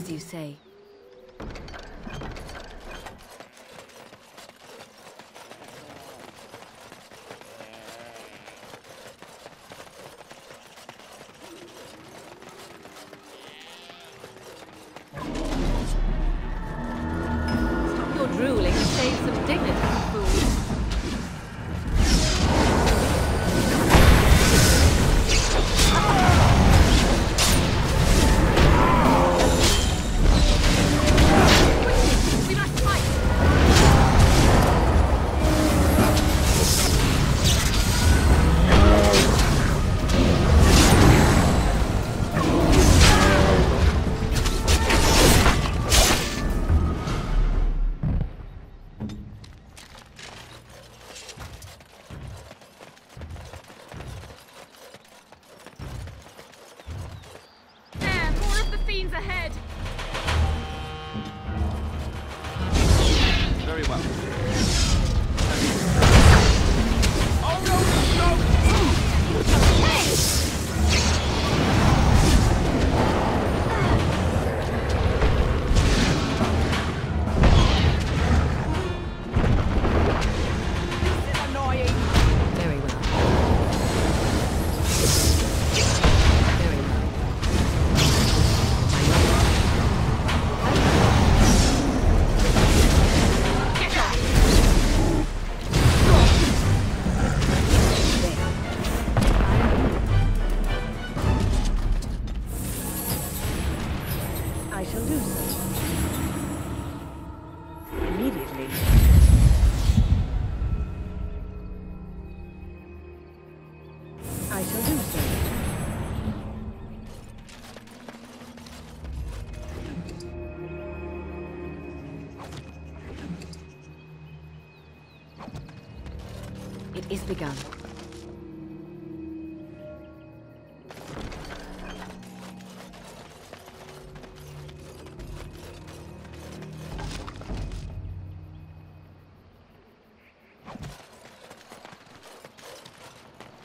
As you say. Stop your drooling and save some dignity, fool. Ahead. Very well. Oh no! This is annoying. Very well. Very well. I shall do so. Immediately. I shall do so. It is begun.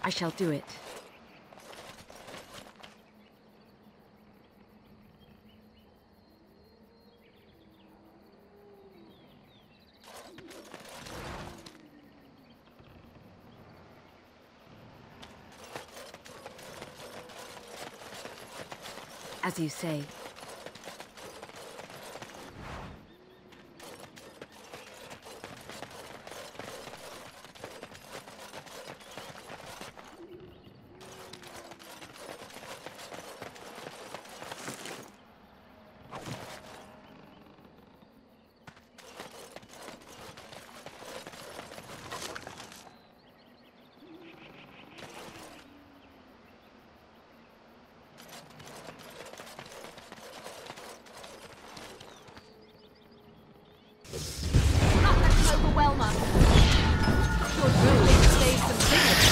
I shall do it. As you say. Not let him overwhelm us. Your drooling saves some dignity.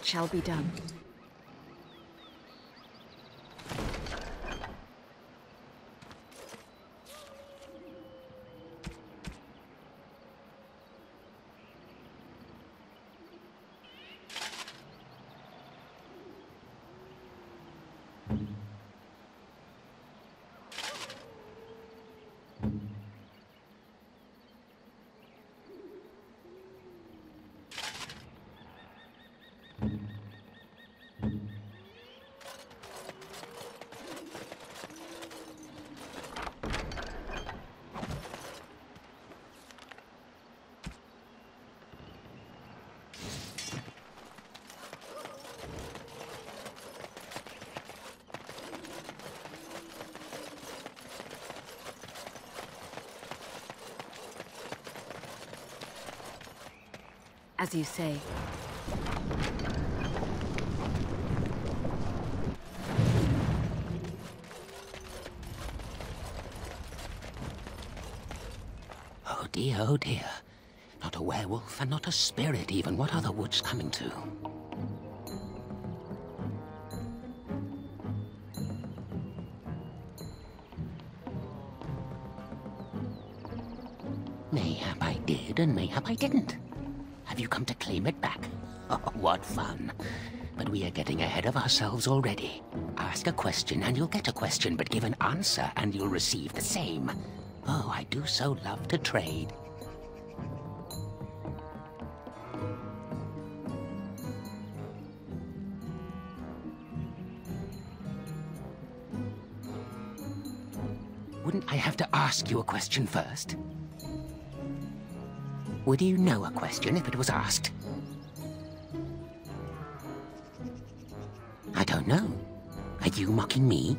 It shall be done. As you say. Oh dear, oh dear. Not a werewolf and not a spirit even. What are the woods coming to? Mayhap I did and mayhap I didn't. Have you come to claim it back? Oh, what fun. But we are getting ahead of ourselves already. Ask a question and you'll get a question, but give an answer and you'll receive the same. Oh, I do so love to trade. Wouldn't I have to ask you a question first? Would you know a question if it was asked? I don't know. Are you mocking me?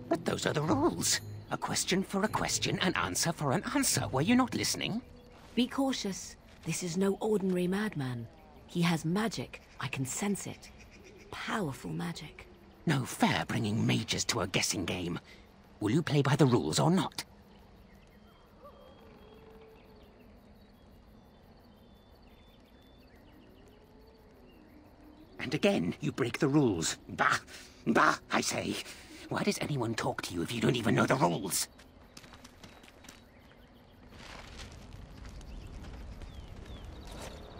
But those are the rules. A question for a question, an answer for an answer. Were you not listening? Be cautious. This is no ordinary madman. He has magic. I can sense it. Powerful magic. No fair bringing mages to a guessing game. Will you play by the rules or not? And again, you break the rules. Bah! Bah, I say. Why does anyone talk to you if you don't even know the rules?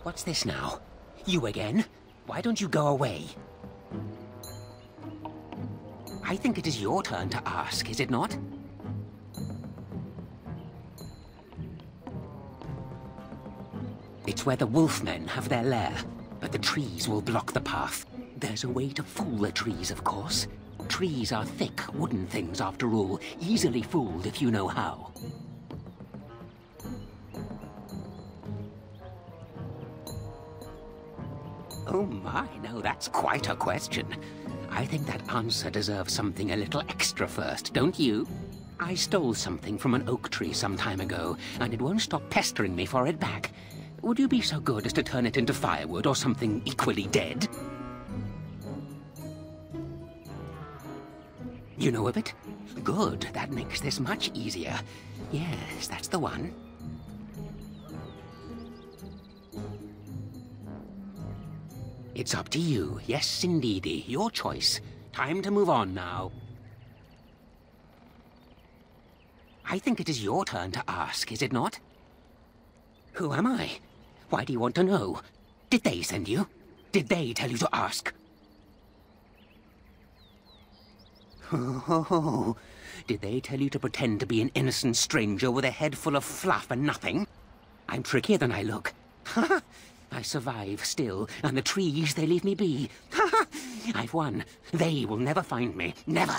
What's this now? You again? Why don't you go away? I think it is your turn to ask, is it not? It's where the wolfmen have their lair, but the trees will block the path. There's a way to fool the trees, of course. Trees are thick, wooden things, after all, easily fooled if you know how. Oh my, no, that's quite a question. I think that answer deserves something a little extra first, don't you? I stole something from an oak tree some time ago, and it won't stop pestering me for it back. Would you be so good as to turn it into firewood or something equally dead? You know of it? Good, that makes this much easier. Yes, that's the one. It's up to you. Yes, indeedy. Your choice. Time to move on now. I think it is your turn to ask, is it not? Who am I? Why do you want to know? Did they send you? Did they tell you to ask? Oh, did they tell you to pretend to be an innocent stranger with a head full of fluff and nothing? I'm trickier than I look. Ha! I survive still, and the trees, they leave me be. Ha ha! I've won. They will never find me. Never!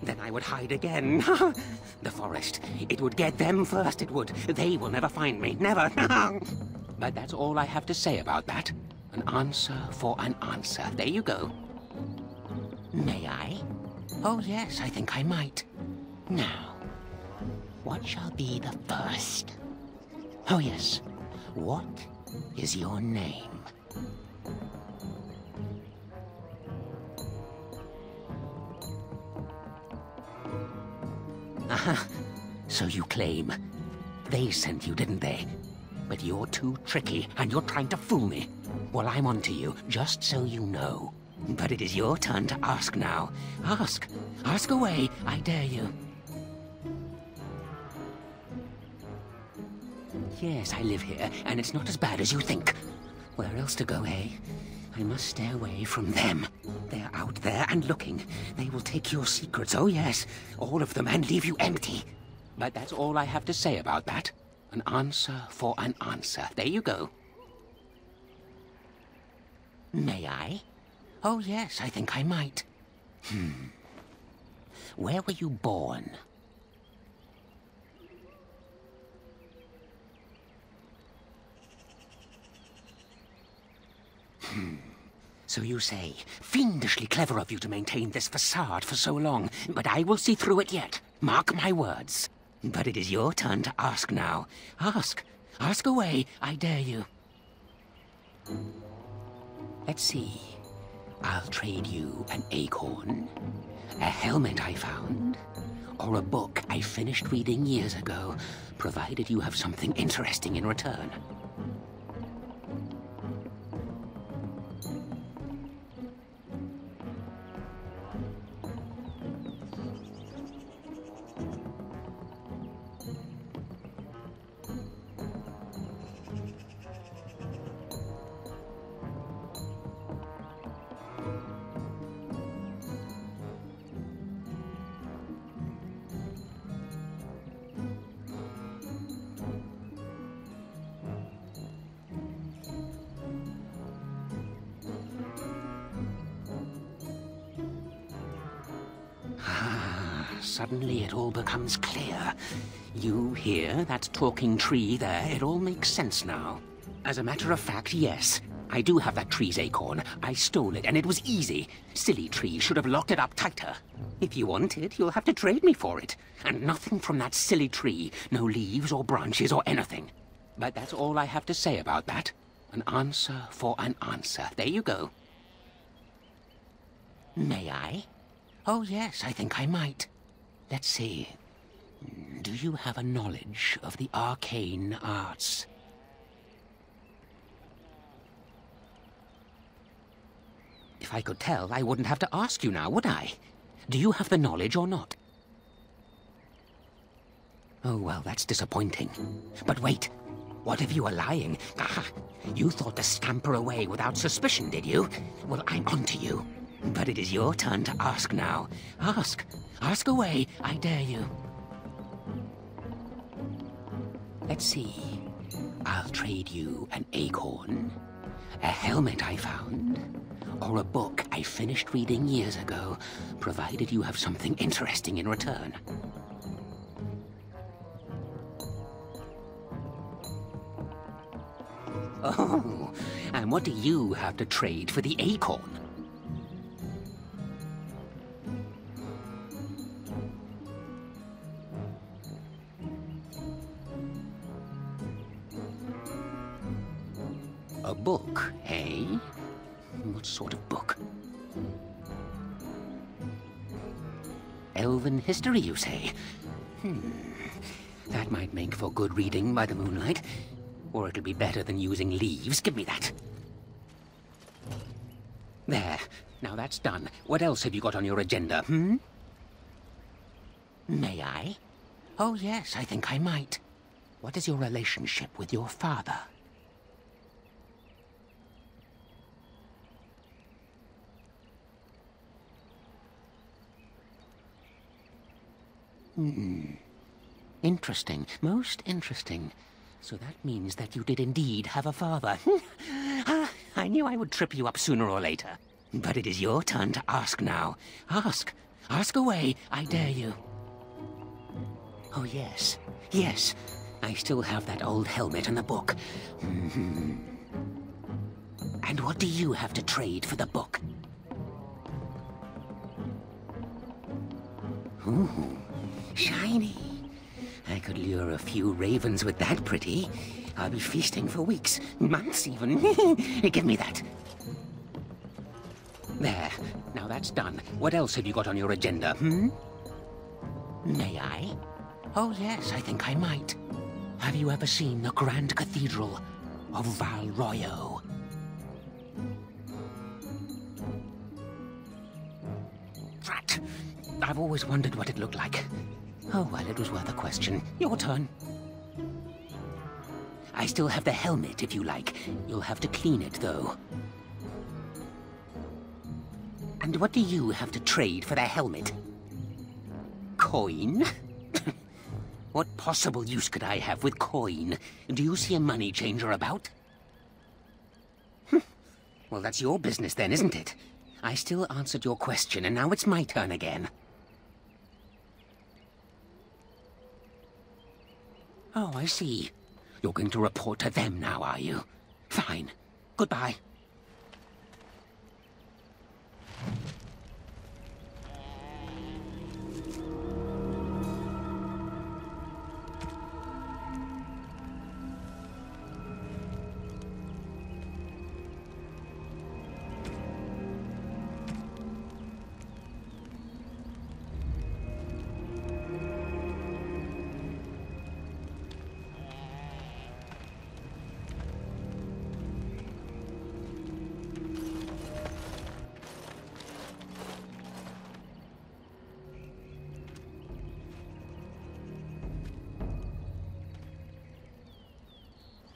Then I would hide again. The forest. It would get them first, it would. They will never find me. Never! But that's all I have to say about that. An answer for an answer. There you go. May I? Oh yes, I think I might. Now, what shall be the first? Oh yes, what is your name? So you claim. They sent you, didn't they? But you're too tricky, and you're trying to fool me. Well, I'm on to you, just so you know. But it is your turn to ask now. Ask. Ask away, I dare you. Yes, I live here, and it's not as bad as you think. Where else to go, eh? I must stay away from them. They're out there and looking. They will take your secrets, oh yes, all of them, and leave you empty. But that's all I have to say about that. An answer for an answer. There you go. May I? Oh yes, I think I might. Where were you born? So you say. Fiendishly clever of you to maintain this facade for so long, but I will see through it yet. Mark my words. But it is your turn to ask now. Ask. Ask away, I dare you. Let's see. I'll trade you an acorn, a helmet I found, or a book I finished reading years ago, provided you have something interesting in return. Suddenly it all becomes clear. You hear that talking tree there? It all makes sense now. As a matter of fact, yes. I do have that tree's acorn. I stole it, and it was easy. Silly tree should have locked it up tighter. If you want it, you'll have to trade me for it. And nothing from that silly tree. No leaves or branches or anything. But that's all I have to say about that. An answer for an answer. There you go. May I? Oh yes, I think I might. Let's see. Do you have a knowledge of the arcane arts? If I could tell, I wouldn't have to ask you now, would I? Do you have the knowledge or not? Oh, well, that's disappointing. But wait, what if you were lying? Ah, you thought to scamper away without suspicion, did you? Well, I'm on to you. But it is your turn to ask now. Ask. Ask away, I dare you. Let's see. I'll trade you an acorn, a helmet I found, or a book I finished reading years ago, provided you have something interesting in return. Oh, and what do you have to trade for the acorn? A book, eh? What sort of book? Elven history, you say? That might make for good reading by the moonlight. Or it'll be better than using leaves. Give me that. There. Now that's done. What else have you got on your agenda, May I? Oh, yes, I think I might. What is your relationship with your father? Interesting. Most interesting. So that means that you did indeed have a father. I knew I would trip you up sooner or later. But it is your turn to ask now. Ask. Ask away, I dare you. Oh, yes. Yes. I still have that old helmet and the book. And what do you have to trade for the book? Ooh. Shiny. I could lure a few ravens with that pretty. I'll be feasting for weeks, months even. Give me that. There. Now that's done. What else have you got on your agenda, May I? Oh yes, I think I might. Have you ever seen the Grand Cathedral of Valroyo? Drat! I've always wondered what it looked like. Oh well, it was worth a question. Your turn. I still have the helmet, if you like. You'll have to clean it, though. And what do you have to trade for the helmet? Coin? What possible use could I have with coin? Do you see a money changer about? Well, that's your business then, isn't it? I still answered your question, and now it's my turn again. Oh, I see. You're going to report to them now, are you? Fine. Goodbye.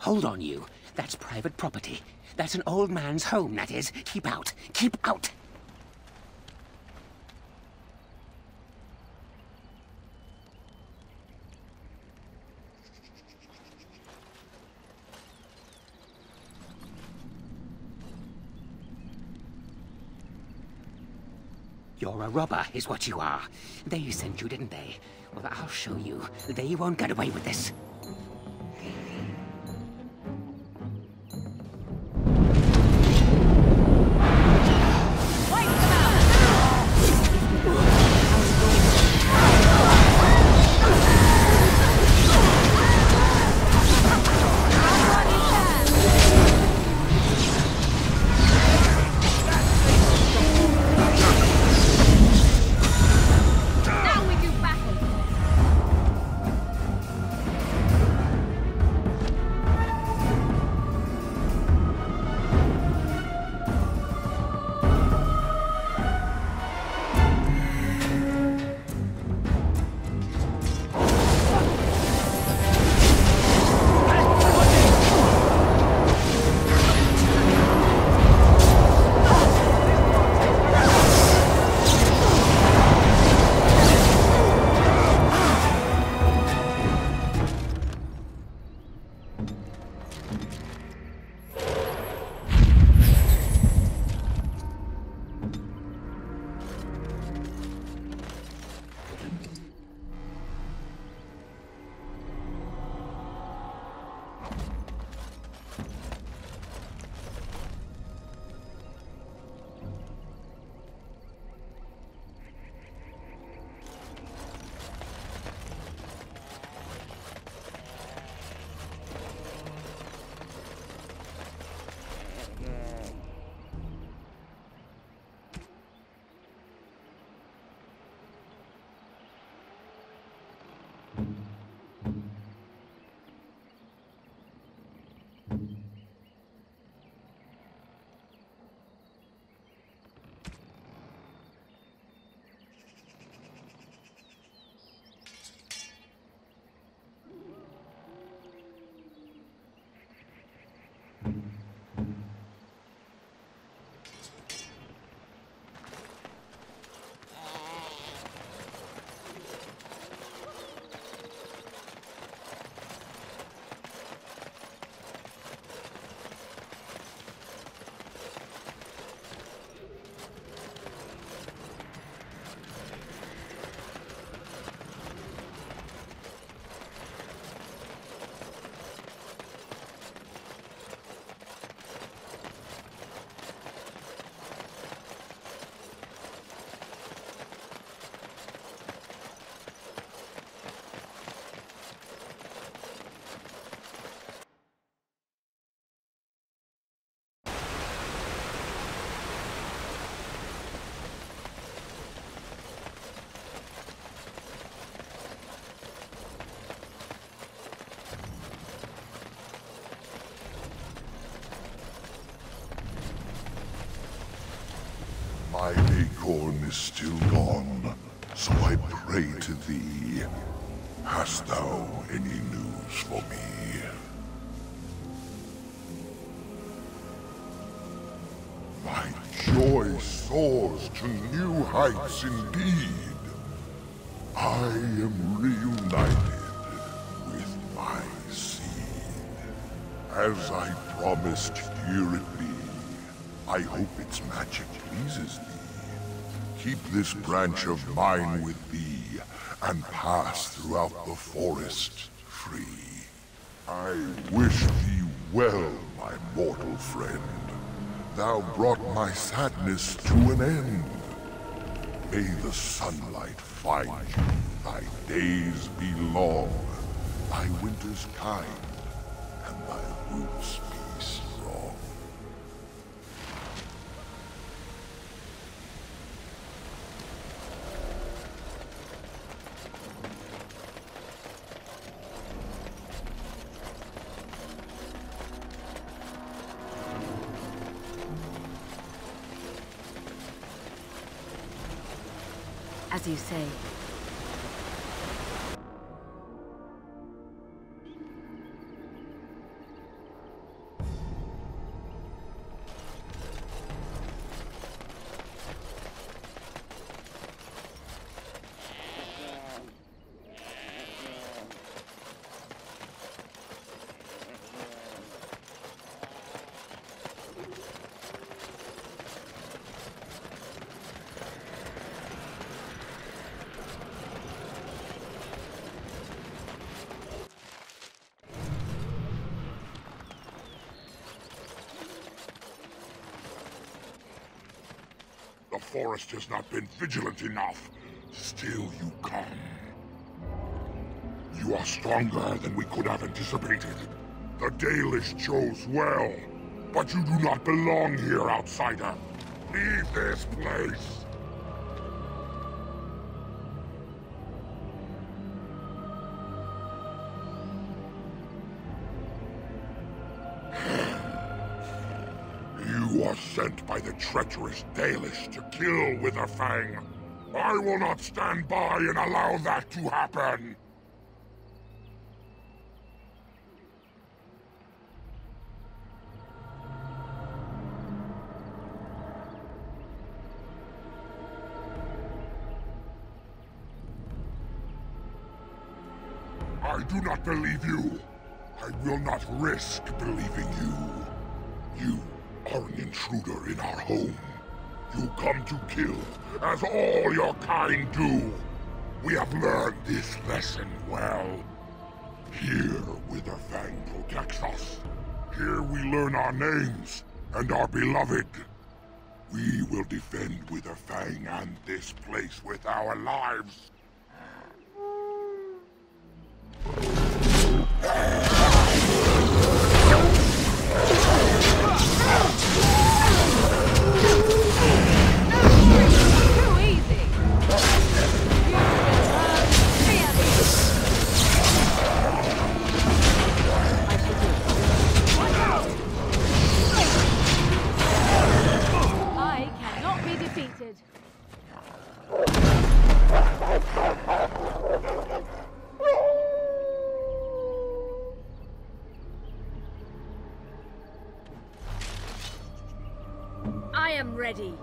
Hold on, you. That's private property. That's an old man's home, that is. Keep out. Keep out! You're a robber, is what you are. They sent you, didn't they? Well, I'll show you. They won't get away with this. unicorn is still gone, so I pray to thee. Hast thou any news for me? My joy soars to new heights indeed. I am reunited with my seed. As I promised, here it be. I hope its magic pleases thee. Keep this branch of mine with thee, and pass throughout the forest free. I wish thee well, my mortal friend. Thou brought my sadness to an end. May the sunlight find you, thy days be long, thy winters kind, and thy roots be strong. As you say. The forest has not been vigilant enough. Still you come. You are stronger than we could have anticipated. The Dalish chose well, but you do not belong here, outsider. Leave this place. You are sent by the treacherous Dalish to kill Witherfang. I will not stand by and allow that to happen. I do not believe you. I will not risk believing you. You are an intruder in our home. You come to kill, as all your kind do. We have learned this lesson well. Here, Witherfang protects us. Here we learn our names, and are beloved. We will defend Witherfang and this place with our lives. I am ready.